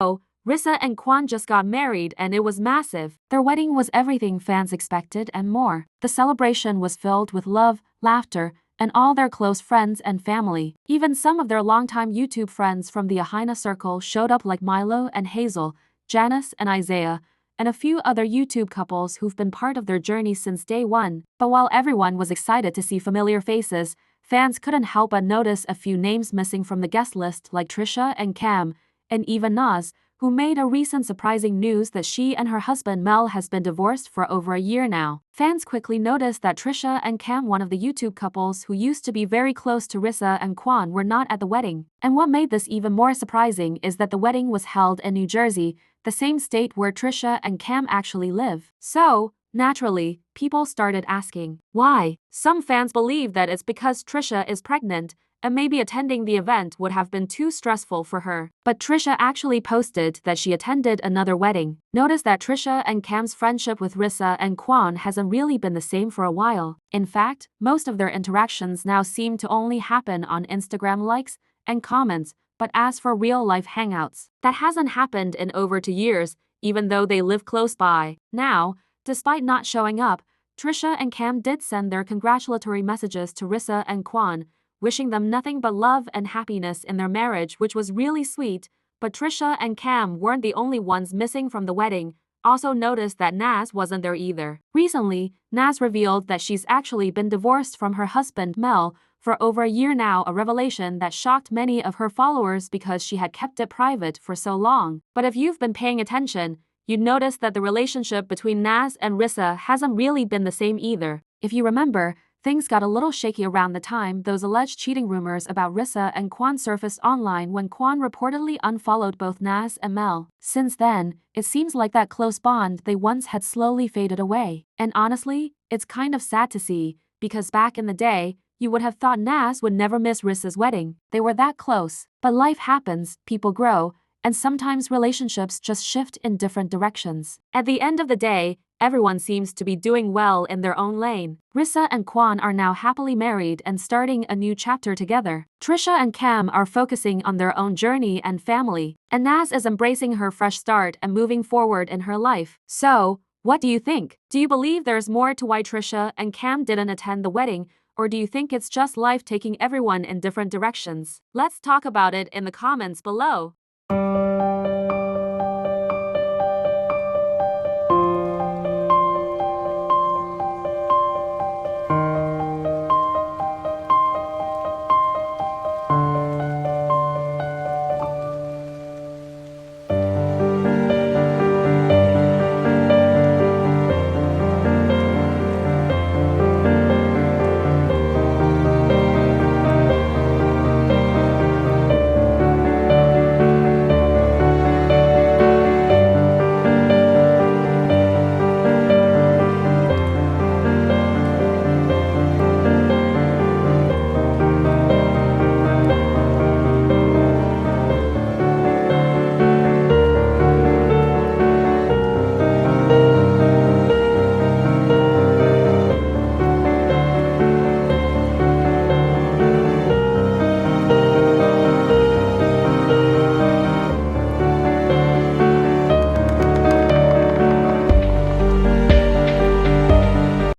RISSA and QUAN just got married and it was massive. Their wedding was everything fans expected and more. The celebration was filled with love, laughter, and all their close friends and family. Even some of their longtime YouTube friends from the Ahina circle showed up, like Milo and Hazel, Janice and Isaiah, and a few other YouTube couples who've been part of their journey since day one. But while everyone was excited to see familiar faces, fans couldn't help but notice a few names missing from the guest list, like Tricia and Cam, and even Naz, who made a recent surprising news that she and her husband Mel has been divorced for over a year now. Fans quickly noticed that Tricia and Cam, one of the YouTube couples who used to be very close to RISSA and QUAN, were not at the wedding. And what made this even more surprising is that the wedding was held in New Jersey, the same state where Tricia and Cam actually live. So, naturally, people started asking, why? Some fans believe that it's because Tricia is pregnant, and maybe attending the event would have been too stressful for her. But Tricia actually posted that she attended another wedding. Notice that Tricia and Cam's friendship with RISSA and QUAN hasn't really been the same for a while. In fact, most of their interactions now seem to only happen on Instagram likes and comments, but as for real-life hangouts, that hasn't happened in over 2 years, even though they live close by. Now, despite not showing up, Tricia and Cam did send their congratulatory messages to RISSA and QUAN, wishing them nothing but love and happiness in their marriage, which was really sweet. But Tricia and Cam weren't the only ones missing from the wedding. Also noticed that Naz wasn't there either. Recently, Naz revealed that she's actually been divorced from her husband Mel for over a year now, a revelation that shocked many of her followers because she had kept it private for so long. But if you've been paying attention, you'd notice that the relationship between Naz and RISSA hasn't really been the same either. If you remember, things got a little shaky around the time those alleged cheating rumors about RISSA and QUAN surfaced online, when QUAN reportedly unfollowed both Naz and Mel. Since then, it seems like that close bond they once had slowly faded away. And honestly, it's kind of sad to see, because back in the day, you would have thought Naz would never miss RISSA's wedding. They were that close. But life happens, people grow, and sometimes relationships just shift in different directions. At the end of the day, everyone seems to be doing well in their own lane. RISSA and QUAN are now happily married and starting a new chapter together. Tricia and Cam are focusing on their own journey and family, and Naz is embracing her fresh start and moving forward in her life. So, what do you think? Do you believe there's more to why Tricia and Cam didn't attend the wedding, or do you think it's just life taking everyone in different directions? Let's talk about it in the comments below.